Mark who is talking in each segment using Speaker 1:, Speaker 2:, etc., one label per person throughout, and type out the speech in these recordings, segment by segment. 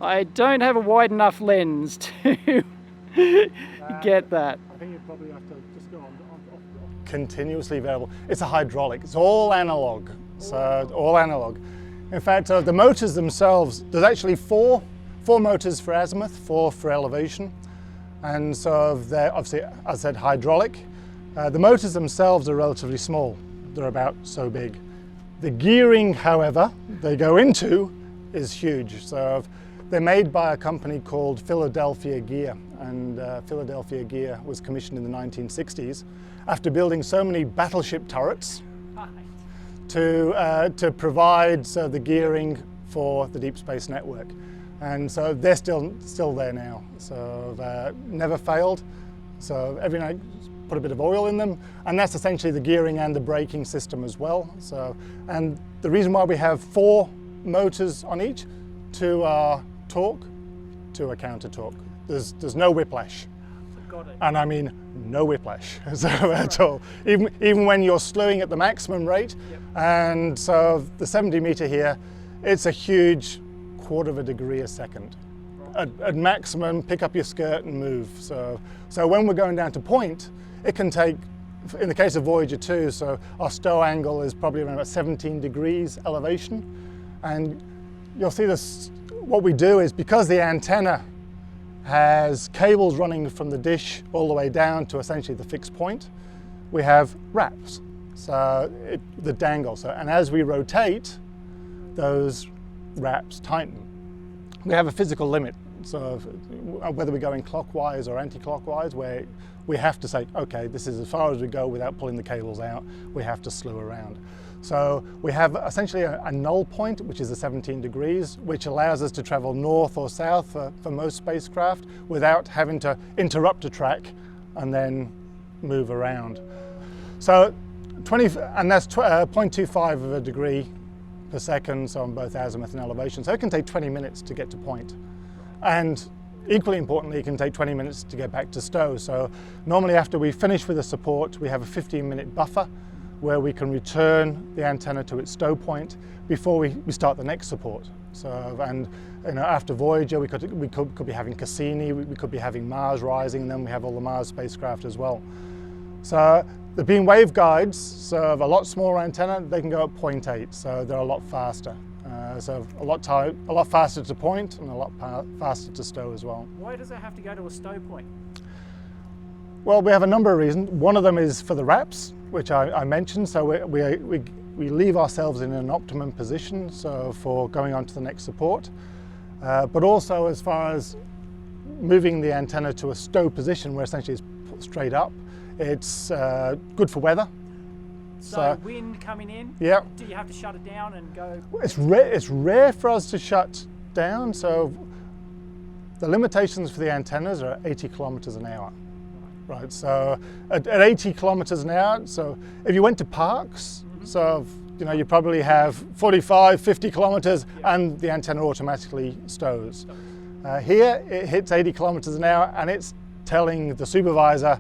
Speaker 1: I don't have a wide enough lens to get that.
Speaker 2: I think you probably have to just go on. Continuously variable. It's a hydraulic. It's all analog. So all analog. In fact, the motors themselves, there's actually four motors for azimuth, 4 for elevation, and so they're obviously, as I said, hydraulic. The motors themselves are relatively small. They're about so big. The gearing, however, they go into is huge. So they're made by a company called Philadelphia Gear, and Philadelphia Gear was commissioned in the 1960s after building so many battleship turrets to provide the gearing for the Deep Space Network. And so they're still there now. So never failed. So every night put a bit of oil in them, and that's essentially the gearing and the braking system as well. So, and the reason why we have 4 motors on each, 2 are torque, 2 are counter torque. There's no whiplash.
Speaker 1: Got it.
Speaker 2: And I mean no whiplash at all. Even when you're slowing at the maximum rate.
Speaker 1: Yep. And
Speaker 2: so the 70 meter here, it's a huge 1/4 degree a second. Right. At maximum, pick up your skirt and move. So when we're going down to point, it can take, in the case of Voyager 2, so our stow angle is probably around about 17 degrees elevation. And you'll see this, what we do is, because the antenna has cables running from the dish all the way down to essentially the fixed point, we have wraps, so the dangle. So, and as we rotate, those wraps tighten. We have a physical limit, so whether we're going clockwise or anti-clockwise, where we have to say, okay, this is as far as we go without pulling the cables out, we have to slew around. So we have essentially a null point, which is the 17 degrees, which allows us to travel north or south for most spacecraft without having to interrupt a track and then move around. So and that's 0.25 of a degree per second, so on both azimuth and elevation. So it can take 20 minutes to get to point. And equally importantly, it can take 20 minutes to get back to stow. So normally after we finish with the support, we have a 15-minute buffer where we can return the antenna to its stow point before we start the next support. So, and after Voyager, we could be having Cassini, we could be having Mars rising, and then we have all the Mars spacecraft as well. So the beam waveguides, so a lot smaller antenna, they can go at 0.8, so they're a lot faster. So a lot faster to point and a lot faster to stow as well.
Speaker 1: Why does it have to go to a stow point?
Speaker 2: Well, we have a number of reasons. One of them is for the wraps, which I mentioned. So we leave ourselves in an optimum position, so for going on to the next support. But also as far as moving the antenna to a stow position where essentially it's put straight up, it's good for weather.
Speaker 1: So wind coming in,
Speaker 2: yeah.
Speaker 1: Do you have to shut it down and go?
Speaker 2: It's rare for us to shut down. So the limitations for the antennas are 80 kilometers an hour. Right, so at 80 kilometers an hour, so if you went to parks, so you probably have 45, 50 kilometers and the antenna automatically stows. Here it hits 80 kilometers an hour and it's telling the supervisor,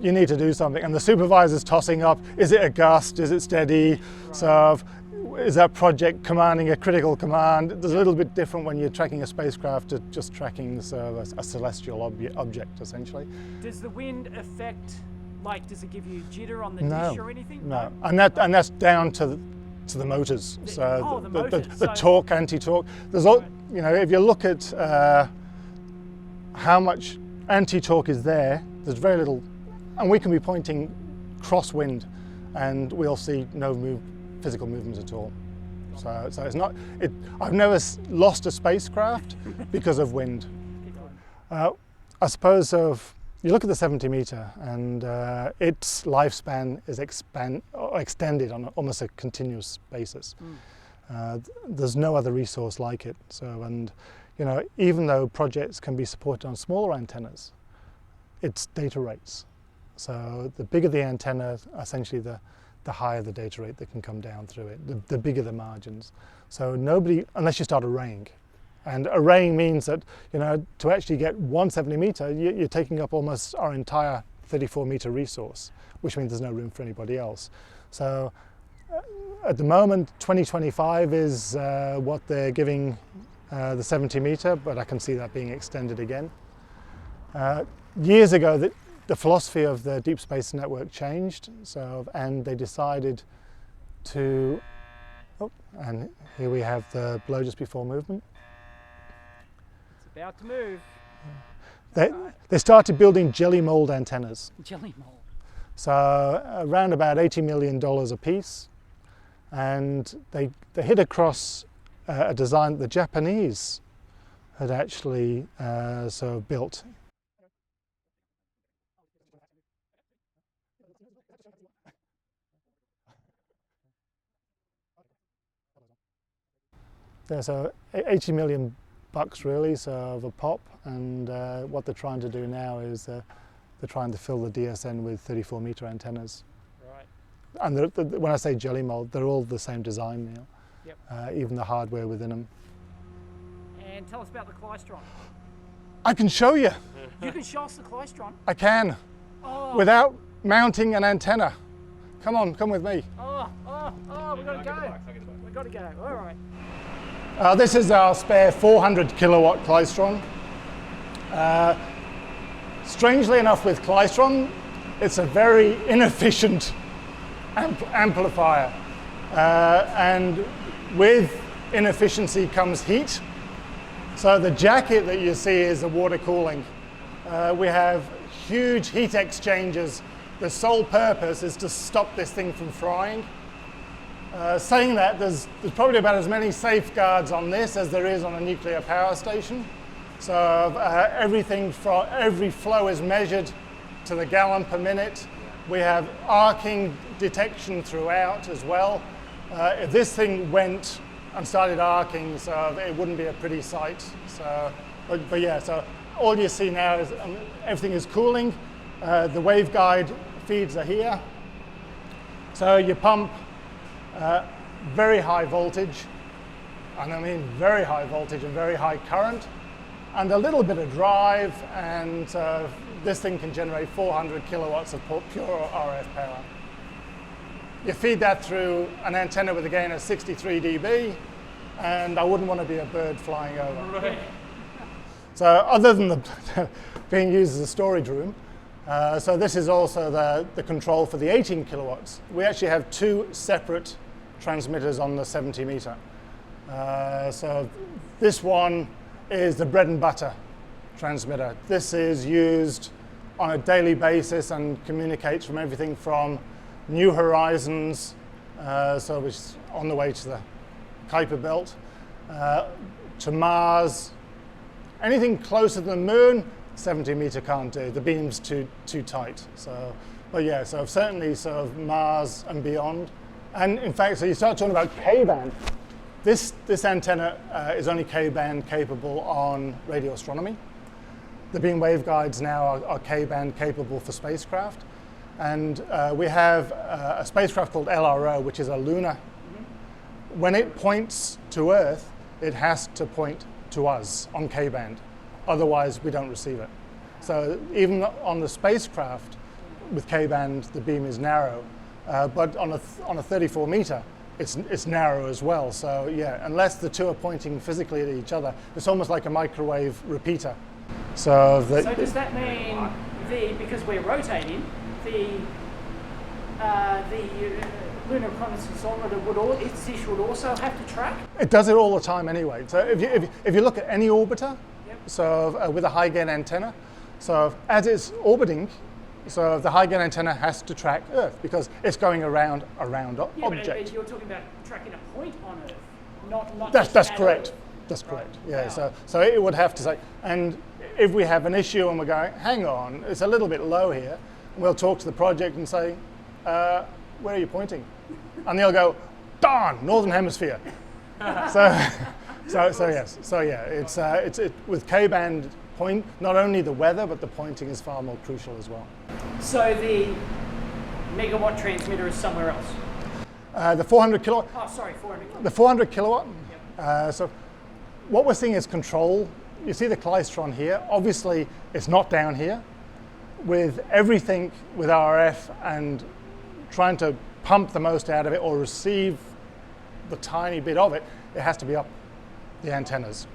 Speaker 2: you need to do something, and the supervisor's tossing up, is it a gust, is it steady? Right. So is that project commanding a critical command? There's a little bit different when you're tracking a spacecraft to just tracking a celestial object, essentially.
Speaker 1: Does the wind affect, does it give you jitter on the dish or anything?
Speaker 2: No, and that's down to the motors. The torque, anti-torque. There's all, if you look at how much anti-torque is there, there's very little, and we can be pointing crosswind, and we'll see no physical movement at all. So it's not. I've never lost a spacecraft because of wind. I suppose you look at the 70 meter, and its lifespan is extended on almost a continuous basis. There's no other resource like it. So, and even though projects can be supported on smaller antennas, it's data rates. So the bigger the antenna, essentially the higher the data rate that can come down through it, the bigger the margins. So nobody, unless you start arraying, and arraying means that, to actually get 170 meter, you're taking up almost our entire 34 meter resource, which means there's no room for anybody else. So At the moment, 2025 is what they're giving the 70 meter, but I can see that being extended again. Years ago, the philosophy of the Deep Space Network changed, and they decided to, and here we have the blow just before movement.
Speaker 1: It's about to move.
Speaker 2: They started building jelly mold antennas.
Speaker 1: Jelly mold.
Speaker 2: So around about $80 million a piece. And they hit across a design that the Japanese had actually sort of built. Yeah, so 80 million bucks really, so of a pop, and what they're trying to do now is they're trying to fill the DSN with 34 meter antennas. And when I say jelly mold, they're all the same design now,
Speaker 1: yep.
Speaker 2: Even the hardware within them.
Speaker 1: And tell us about the klystron.
Speaker 2: I can show you.
Speaker 1: You can show us the klystron?
Speaker 2: I can, without mounting an antenna. Come on, come with me.
Speaker 1: We've got to go. We've got to go, all right.
Speaker 2: This is our spare 400 kilowatt klystron. Strangely enough with klystron, it's a very inefficient amplifier, and with inefficiency comes heat. So the jacket that you see is the water cooling. We have huge heat exchangers. The sole purpose is to stop this thing from frying. Saying that, there's probably about as many safeguards on this as there is on a nuclear power station. So every flow is measured to the gallon per minute. We have arcing detection throughout as well. If this thing went and started arcing, so it wouldn't be a pretty sight. So, but yeah, so all you see now is everything is cooling. The waveguide feeds are here. So you pump very high voltage, and I mean very high voltage and very high current, and a little bit of drive, and this thing can generate 400 kilowatts of pure RF power. You feed that through an antenna with a gain of 63 dB, and I wouldn't want to be a bird flying over.
Speaker 1: Right.
Speaker 2: So other than being used as a storage room, so this is also the control for the 18 kilowatts. We actually have two separate transmitters on the 70 meter. So this one is the bread and butter transmitter. This is used on a daily basis and communicates from everything from New Horizons, so which is on the way to the Kuiper Belt, to Mars. Anything closer to the moon, 70 meter can't do. The beam's too tight. So, but yeah, so certainly sort of Mars and beyond. And in fact, so you start talking about K-band. This antenna is only K-band capable on radio astronomy. The beam waveguides now are K-band capable for spacecraft. And we have a spacecraft called LRO, which is a lunar. When it points to Earth, it has to point to us on K-band. Otherwise, we don't receive it. So even on the spacecraft with K-band, the beam is narrow. But on a 34 meter, it's narrow as well. So yeah, unless the two are pointing physically at each other, it's almost like a microwave repeater. So
Speaker 1: does that mean because we're rotating, the lunar reconnaissance orbiter would also have to track?
Speaker 2: It does it all the time anyway. So if you look at any orbiter, yep. So with a high gain antenna, so as it's orbiting, so the high gain antenna has to track Earth because it's going around object.
Speaker 1: But you're talking about tracking a point on Earth, not
Speaker 2: that's correct.
Speaker 1: Earth.
Speaker 2: That's
Speaker 1: right.
Speaker 2: correct. Yeah.
Speaker 1: Wow.
Speaker 2: So it would have to say, and if we have an issue and we're going, hang on, it's a little bit low here, we'll talk to the project and say, where are you pointing? And they'll go, darn, Northern Hemisphere. So yes. So yeah, it's with K-band point. Not only the weather, but the pointing is far more crucial as well.
Speaker 1: So the megawatt transmitter is somewhere else.
Speaker 2: The 400 kilowatt.
Speaker 1: Oh, sorry, 400 kilowatt.
Speaker 2: The 400 kilowatt.
Speaker 1: Yep.
Speaker 2: So what we're seeing is control. You see the klystron here. Obviously, it's not down here. With everything with RF and trying to pump the most out of it or receive the tiny bit of it, it has to be up the antennas.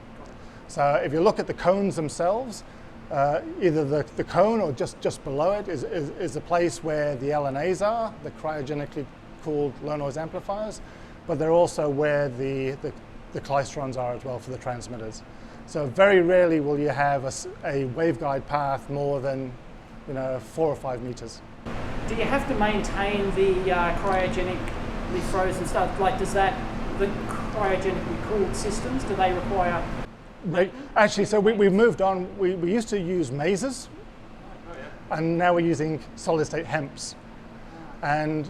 Speaker 2: So if you look at the cones themselves, either the cone or just below it is the place where the LNAs are, the cryogenically cooled low noise amplifiers, but they're also where the klystrons are as well for the transmitters. So very rarely will you have a waveguide path more than 4 or 5 meters.
Speaker 1: Do you have to maintain the cryogenically frozen stuff? Like, does the cryogenically cooled systems, do they require?
Speaker 2: Actually, so we've moved on. We used to use masers, and now we're using solid state HEMTs. And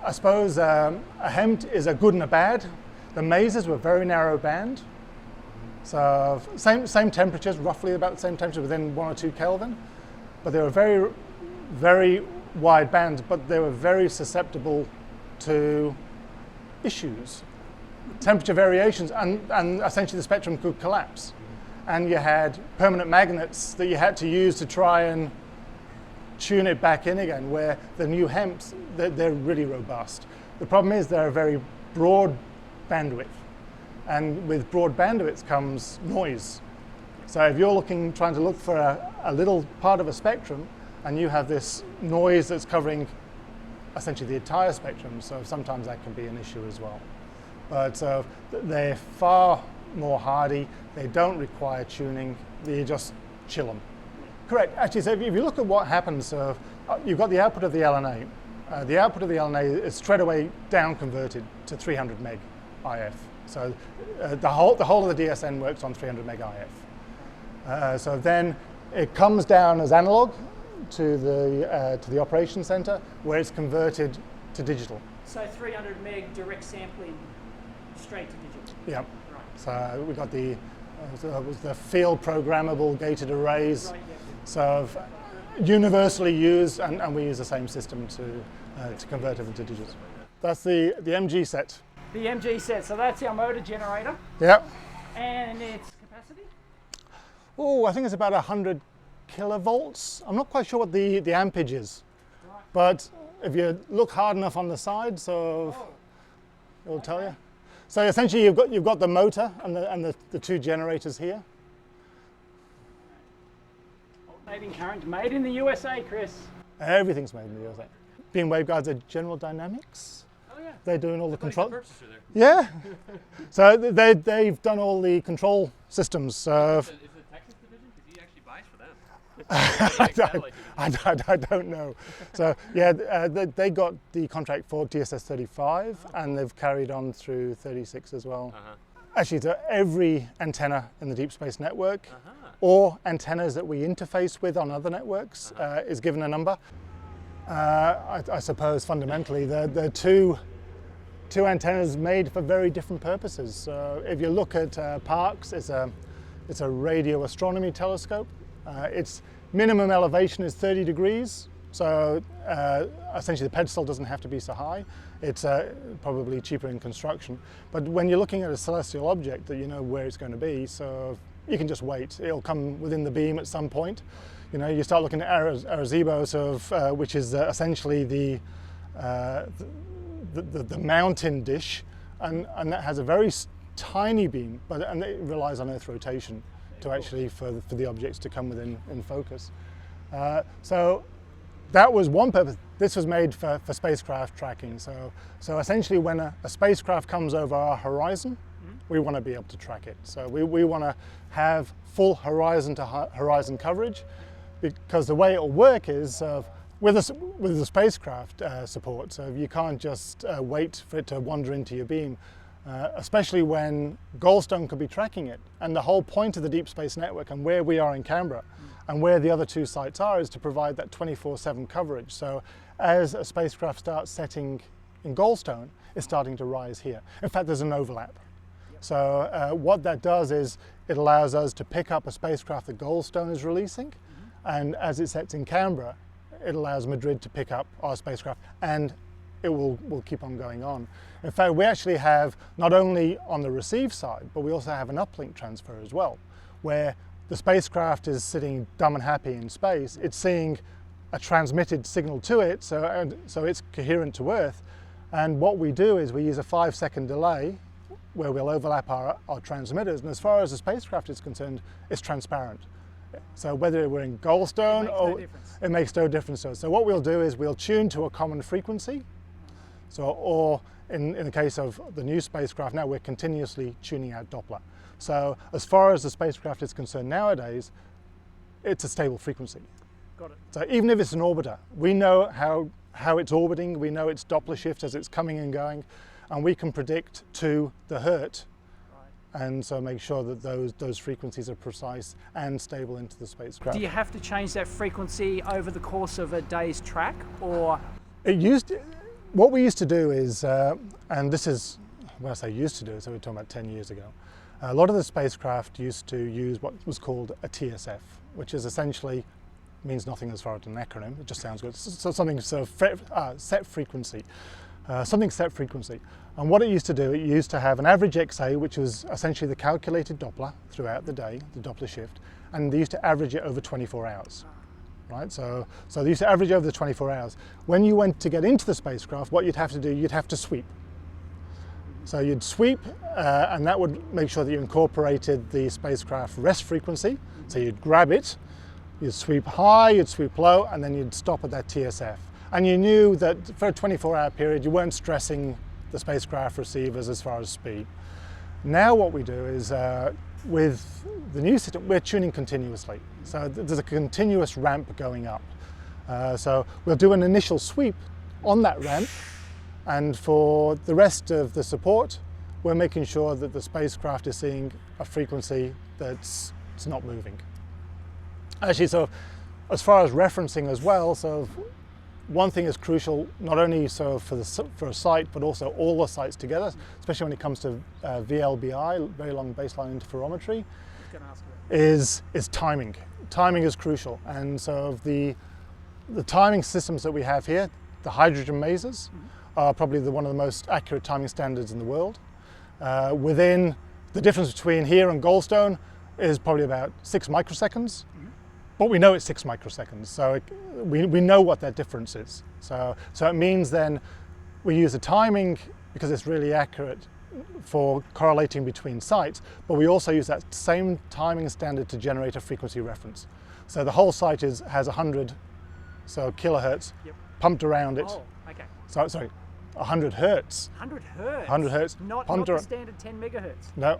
Speaker 2: I suppose a HEMT is a good and a bad. The masers were very narrow band. So same temperatures, roughly about the same temperature, within 1 or 2 Kelvin. But they were very, very wide bands, but they were very susceptible to issues, temperature variations, and essentially the spectrum could collapse. And you had permanent magnets that you had to use to try and tune it back in again, where the new HEMTs, they're really robust. The problem is they're a very broad bandwidth. And with broad bandwidths comes noise. So if you're trying to look for a little part of a spectrum, and you have this noise that's covering essentially the entire spectrum, so sometimes that can be an issue as well. But they're far more hardy. They don't require tuning. You just chill them. Correct. Actually, so if you look at what happens, you've got the output of the LNA. The output of the LNA is straight away down converted to 300 meg IF. So the whole of the DSN works on 300 meg IF. So then it comes down as analog to the operation center, where it's converted to digital.
Speaker 1: So 300 meg direct sampling straight to digital.
Speaker 2: Yeah.
Speaker 1: Right.
Speaker 2: So we got the field programmable gated arrays.
Speaker 1: Right, yeah.
Speaker 2: So universally used, and we use the same system to convert it into digital. That's the MG set.
Speaker 1: The MG set, so that's our motor generator.
Speaker 2: Yeah.
Speaker 1: And its capacity?
Speaker 2: Oh, I think it's about 100 kilovolts. I'm not quite sure what the ampage is,
Speaker 1: Right.
Speaker 2: but if you look hard enough on the side, it'll tell you. So essentially, you've got the motor and the 2 generators here.
Speaker 1: Alternating current, made in the USA, Chris.
Speaker 2: Everything's made in the USA. Being waveguides are General Dynamics.
Speaker 1: Oh yeah.
Speaker 2: They're doing all the control.
Speaker 3: The purchaser there.
Speaker 2: Yeah. So they've done all the control systems.
Speaker 3: Is it Texas division? Because he actually buys for them.
Speaker 2: I don't know. So yeah, they got the contract for DSS 35, and they've carried on through 36 as well. Actually, so every antenna in the Deep Space Network, or antennas that we interface with on other networks, is given a number. I suppose fundamentally they're two antennas made for very different purposes. So if you look at Parkes, it's a radio astronomy telescope. Its minimum elevation is 30 degrees, so essentially the pedestal doesn't have to be so high. It's probably cheaper in construction. But when you're looking at a celestial object, that you know where it's going to be, so you can just wait. It'll come within the beam at some point. You know, you start looking at Arecibo, which is essentially the mountain dish, and that has a very tiny beam, and it relies on Earth rotation to actually for the objects to come within in focus. So that was one purpose. This was made for spacecraft tracking. So essentially, when a spacecraft comes over our horizon, we want to be able to track it. So we want to have full horizon to horizon coverage, because the way it will work is with the spacecraft support. So you can't just wait for it to wander into your beam, especially when Goldstone could be tracking it. And the whole point of the Deep Space Network and where we are in Canberra and where the other 2 sites are is to provide that 24/7 coverage. So as a spacecraft starts setting in Goldstone, it's starting to rise here. In fact, there's an overlap. So what that does is it allows us to pick up a spacecraft that Goldstone is releasing, and as it sets in Canberra, it allows Madrid to pick up our spacecraft, and it will keep on going on. In fact, we actually have not only on the receive side, but we also have an uplink transfer as well, where the spacecraft is sitting dumb and happy in space. It's seeing a transmitted signal to it, so it's coherent to Earth. And what we do is we use a 5-second delay where we'll overlap our transmitters, and as far as the spacecraft is concerned, it's transparent. So whether we're in Goldstone it makes no difference to us. So what we'll do is we'll tune to a common frequency, or in the case of the new spacecraft now, we're continuously tuning out Doppler. So as far as the spacecraft is concerned nowadays, it's a stable frequency.
Speaker 1: Got it.
Speaker 2: So even if it's an orbiter, we know how it's orbiting, we know its Doppler shift as it's coming and going, and we can predict to the hertz, and so make sure that those frequencies are precise and stable into the spacecraft.
Speaker 1: Do you have to change that frequency over the course of a day's track, or?
Speaker 2: What we used to do is, and this is, when I say used to do, so we're talking about 10 years ago, a lot of the spacecraft used to use what was called a TSF, which is essentially, means nothing as far as an acronym, it just sounds good. So something sort of set frequency. Something set frequency. And what it used to do, it used to have an average XA, which was essentially the calculated Doppler throughout the day, the Doppler shift, and they used to average it over 24 hours. Right? So they used to average over the 24 hours. When you went to get into the spacecraft, what you'd have to do, you'd have to sweep. So you'd sweep, and that would make sure that you incorporated the spacecraft rest frequency. So you'd grab it, you'd sweep high, you'd sweep low, and then you'd stop at that TSF. And you knew that for a 24-hour period, you weren't stressing the spacecraft receivers as far as speed. Now what we do is, with the new system, we're tuning continuously. So there's a continuous ramp going up. So we'll do an initial sweep on that ramp, and for the rest of the support, we're making sure that the spacecraft is seeing a frequency that's not moving. Actually, so as far as referencing as well, so one thing is crucial, not only so for a site, but also all the sites together, especially when it comes to VLBI, very long baseline interferometry, is timing. Timing is crucial, and so the timing systems that we have here, the hydrogen masers, are probably one of the most accurate timing standards in the world. Within the difference between here and Goldstone is probably about 6 microseconds. But we know it's 6 microseconds, so we know what that difference is. So it means then we use the timing because it's really accurate for correlating between sites, but we also use that same timing standard to generate a frequency reference. So the whole site has 100 kilohertz pumped around it. Oh, okay. So sorry, 100 hertz.
Speaker 1: 100 hertz?
Speaker 2: 100 hertz.
Speaker 1: Not the standard 10 megahertz?
Speaker 2: No.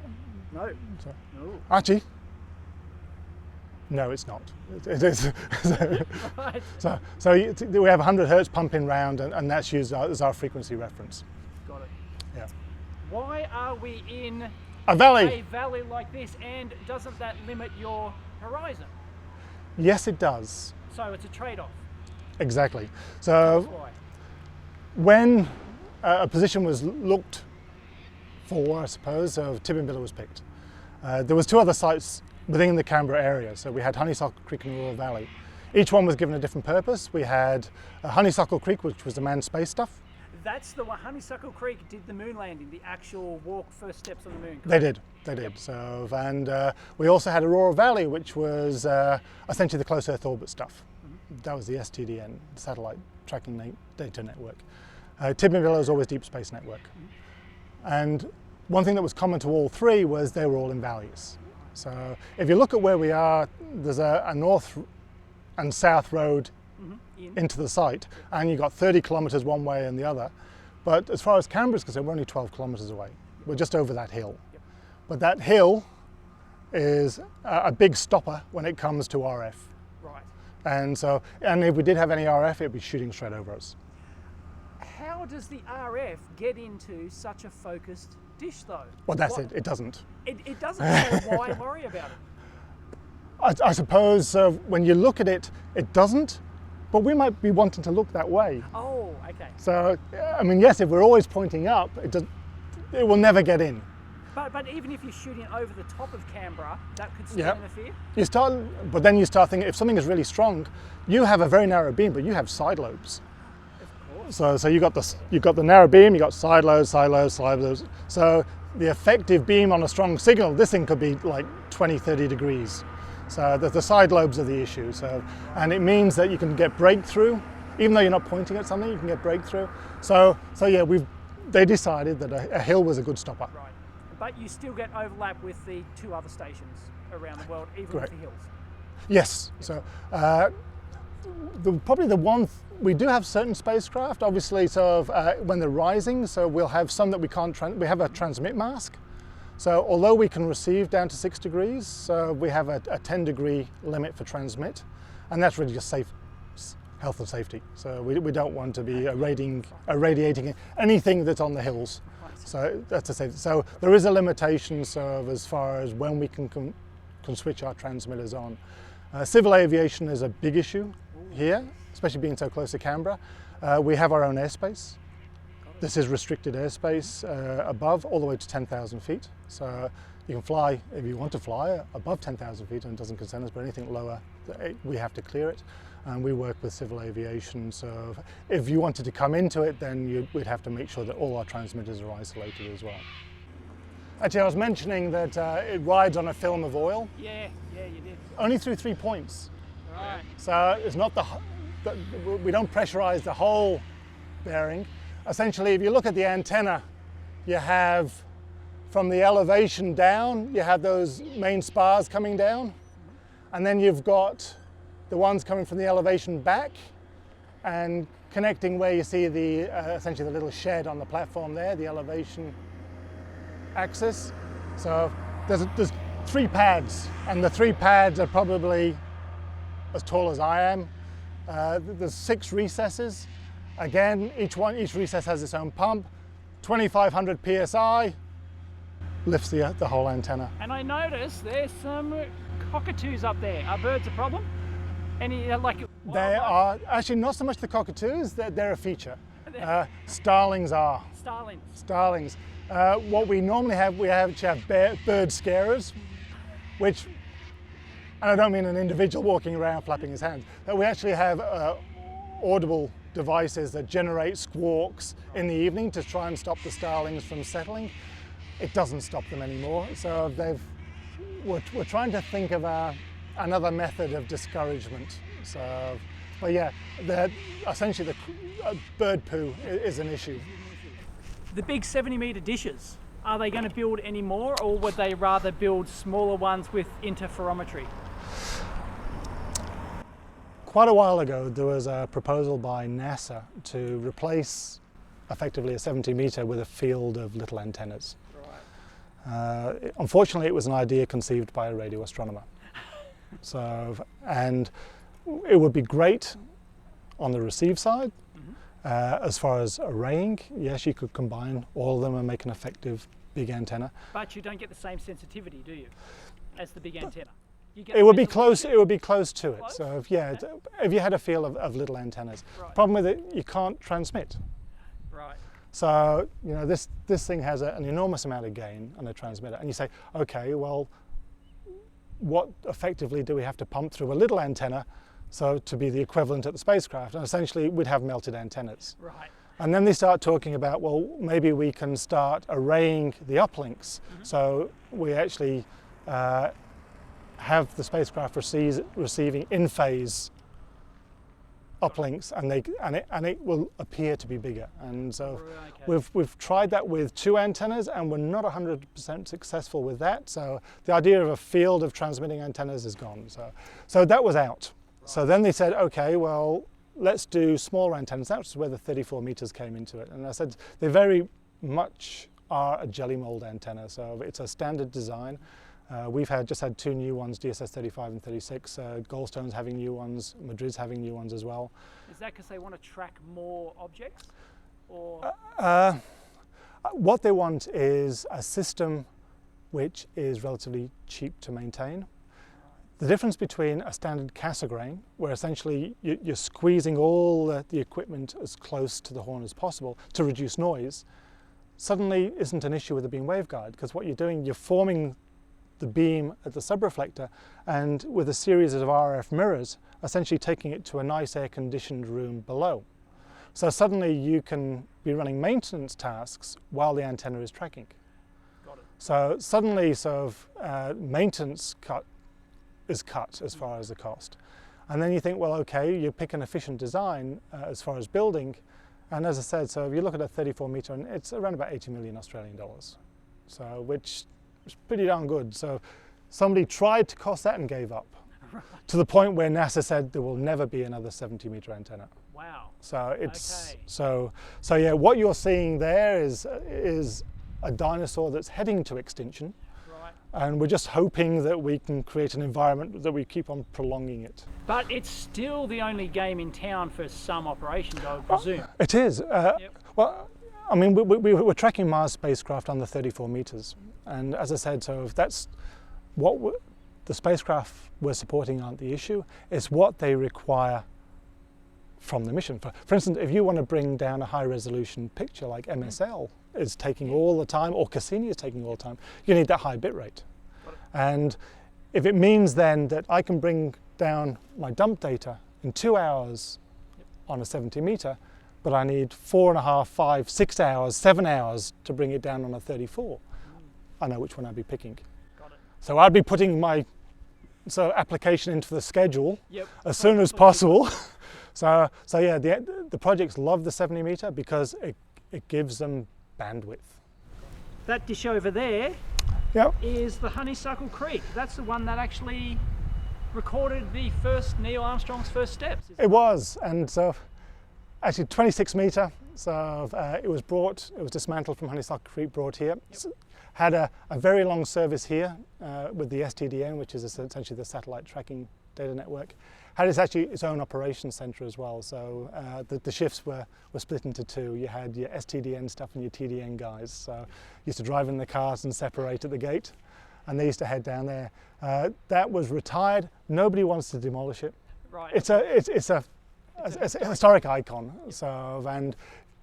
Speaker 1: No.
Speaker 2: So,
Speaker 1: no.
Speaker 2: Actually, no, it's not. It is.
Speaker 1: Right.
Speaker 2: So we have 100 hertz pumping round, and that's used as our frequency reference.
Speaker 1: Got it.
Speaker 2: Yeah.
Speaker 1: Why are we in
Speaker 2: a valley
Speaker 1: like this, and doesn't that limit your horizon?
Speaker 2: Yes, it does.
Speaker 1: So it's a trade-off.
Speaker 2: Exactly. So when a position was looked for, I suppose, Tidbinbilla was picked. There was 2 other sites within the Canberra area. So we had Honeysuckle Creek and Rural Valley. Each one was given a different purpose. We had Honeysuckle Creek, which was the manned space stuff.
Speaker 1: That's the one. Honeysuckle Creek did the moon landing, the actual first steps on the moon.
Speaker 2: They did. So, and we also had Aurora Valley, which was essentially the close Earth orbit stuff. That was the STDN, Satellite Tracking Data Network. Tidbinbilla was always Deep Space Network. And one thing that was common to all 3 was they were all in valleys. So if you look at where we are, there's a north and south road into the site, and you've got 30 kilometres one way and the other. But as far as Canberra's concerned, we're only 12 kilometres away. We're just over that hill. But that hill is a big stopper when it comes to RF.
Speaker 1: Right.
Speaker 2: And if we did have any RF, it'd be shooting straight over us.
Speaker 1: How does the RF get into such a focused dish, though?
Speaker 2: Well, that's it. It doesn't.
Speaker 1: It doesn't. So why worry about it?
Speaker 2: I suppose when you look at it, it doesn't. But we might be wanting to look that way.
Speaker 1: Oh, okay.
Speaker 2: So, I mean, yes, if we're always pointing up, it will never get in.
Speaker 1: But even if you're shooting over the top of Canberra, that could still interfere?
Speaker 2: But then you start thinking, if something is really strong, you have a very narrow beam, but you have side lobes. So you've got the narrow beam, you've got side lobes. So the effective beam on a strong signal, this thing could be like 20, 30 degrees. So the side lobes are the issue. So, and it means that you can get breakthrough, even though you're not pointing at something, you can get breakthrough. So yeah, they decided that a hill was a good stopper.
Speaker 1: Right. But you still get overlap with the 2 other stations around the world, even with the hills.
Speaker 2: Yes. So probably the one we do have certain spacecraft, obviously, when they're rising. So we'll have some that we can't. We have a transmit mask. So although we can receive down to 6 degrees, we have a 10-degree limit for transmit, and that's really just health and safety. So we don't want to be irradiating anything that's on the hills. So that's a safety. So there is a limitation as far as when we can switch our transmitters on. Civil aviation is a big issue here, especially being so close to Canberra. We have our own airspace. This is restricted airspace above all the way to 10,000 feet. So you can fly, if you want to fly, above 10,000 feet, and it doesn't concern us, but anything lower, we have to clear it. And we work with civil aviation, so if you wanted to come into it, then we'd have to make sure that all our transmitters are isolated as well. Actually, I was mentioning that it rides on a film of oil.
Speaker 1: Yeah, you did.
Speaker 2: Only through 3 points.
Speaker 1: Right.
Speaker 2: So it's not we don't pressurize the whole bearing. Essentially, if you look at the antenna, you have from the elevation down, you have those main spars coming down, and then you've got the ones coming from the elevation back and connecting where you see essentially the little shed on the platform there, the elevation axis. So there's 3 pads, and the 3 pads are probably as tall as I am. There's 6 recesses. Again, each recess has its own pump. 2,500 PSI lifts the whole antenna.
Speaker 1: And I noticed there's some cockatoos up there. Are birds a problem? Any
Speaker 2: They are actually not so much the cockatoos. They're a feature. Starlings are. Starlings. What we normally have, we actually have bird scarers, which, and I don't mean an individual walking around flapping his hands, but we actually have audible devices that generate squawks in the evening to try and stop the starlings from settling. It doesn't stop them anymore, so we're trying to think of another method of discouragement. So, but yeah, essentially the bird poo is an issue.
Speaker 1: The big 70-metre dishes, are they going to build any more, or would they rather build smaller ones with interferometry?
Speaker 2: Quite a while ago, there was a proposal by NASA to replace effectively a 70-metre with a field of little antennas. Right. Unfortunately, it was an idea conceived by a radio astronomer. And it would be great on the receive side. As far as arraying, yes, you could combine all of them and make an effective big antenna.
Speaker 1: But you don't get the same sensitivity, do you, as the big antenna?
Speaker 2: It would be close. It would be close to it. So if you had a feel of little antennas, right. Problem with it, you can't transmit.
Speaker 1: Right.
Speaker 2: So this thing has an enormous amount of gain on a transmitter, and you say, okay, well, what effectively do we have to pump through a little antenna, so to be the equivalent at the spacecraft? And essentially, we'd have melted antennas.
Speaker 1: Right.
Speaker 2: And then they start talking about, well, maybe we can start arraying the uplinks, so we actually have the spacecraft receiving in-phase uplinks, and it will appear to be bigger. And so we've tried that with 2 antennas, and we're not 100% successful with that. So the idea of a field of transmitting antennas is gone. So that was out. Right. So then they said, okay, well, let's do smaller antennas. That's where the 34 meters came into it. And I said they very much are a jelly mold antenna. So it's a standard design. We've just had 2 new ones, DSS 35 and 36. Goldstone's having new ones, Madrid's having new ones as well.
Speaker 1: Is that because they want to track more objects? Or?
Speaker 2: What they want is a system which is relatively cheap to maintain. The difference between a standard Cassegrain, where essentially you're squeezing all the equipment as close to the horn as possible to reduce noise, suddenly isn't an issue with the beam waveguide, because what you're doing, you're forming the beam at the subreflector, and with a series of RF mirrors, essentially taking it to a nice air-conditioned room below. So suddenly you can be running maintenance tasks while the antenna is tracking.
Speaker 1: Got it.
Speaker 2: So suddenly maintenance cut is cut as far as the cost. And then you think, well, okay, you pick an efficient design as far as building, and as I said, so if you look at a 34 metre, and it's around about 80 million Australian dollars, so which is pretty darn good. So somebody tried to cost that and gave up, to the point where NASA said there will never be another 70 metre antenna.
Speaker 1: Wow.
Speaker 2: So it's
Speaker 1: Okay.
Speaker 2: so yeah. What you're seeing there is a dinosaur that's heading to extinction. And we're just hoping that we can create an environment that we keep on prolonging it.
Speaker 1: But it's still the only game in town for some operations, I would presume.
Speaker 2: It is. Well, I mean, we're tracking Mars spacecraft under 34 meters. And as I said, so if that's what the spacecraft we're supporting aren't the issue, it's what they require from the mission. For instance, if you want to bring down a high resolution picture like MSL is taking all the time, or Cassini is taking all the time, you need that high bit rate. And if it means then that I can bring down my dump data in 2 hours on a 70 meter, but I need 4.5, 5, 6 hours, 7 hours to bring it down on a 34, I know which one I'd be picking.
Speaker 1: Got it.
Speaker 2: So I'd be putting my application into the schedule as soon as possible. So yeah, the projects love the 70 meter because it gives them bandwidth.
Speaker 1: That dish over there is the Honeysuckle Creek. That's the one that actually recorded the first Neil Armstrong's first steps.
Speaker 2: It was, and so actually 26 meter. So it was dismantled from Honeysuckle Creek, brought here. Had a very long service here with the STDN, which is essentially the satellite tracking data network. Had its own operations center as well. So the shifts were split into two. You had your STDN stuff and your TDN guys. So used to drive in the cars and separate at the gate, and they used to head down there. That was retired. Nobody wants to demolish it.
Speaker 1: Right.
Speaker 2: It's a historic icon. So, and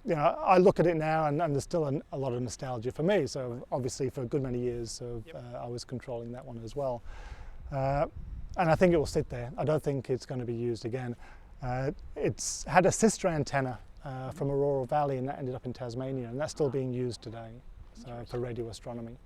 Speaker 2: you know, I look at it now, and there's still a lot of nostalgia for me. So obviously, for a good many years, I was controlling that one as well. And I think it will sit there. I don't think it's going to be used again. It's had a sister antenna from Aurora Valley, and that ended up in Tasmania, and that's still being used today for radio astronomy.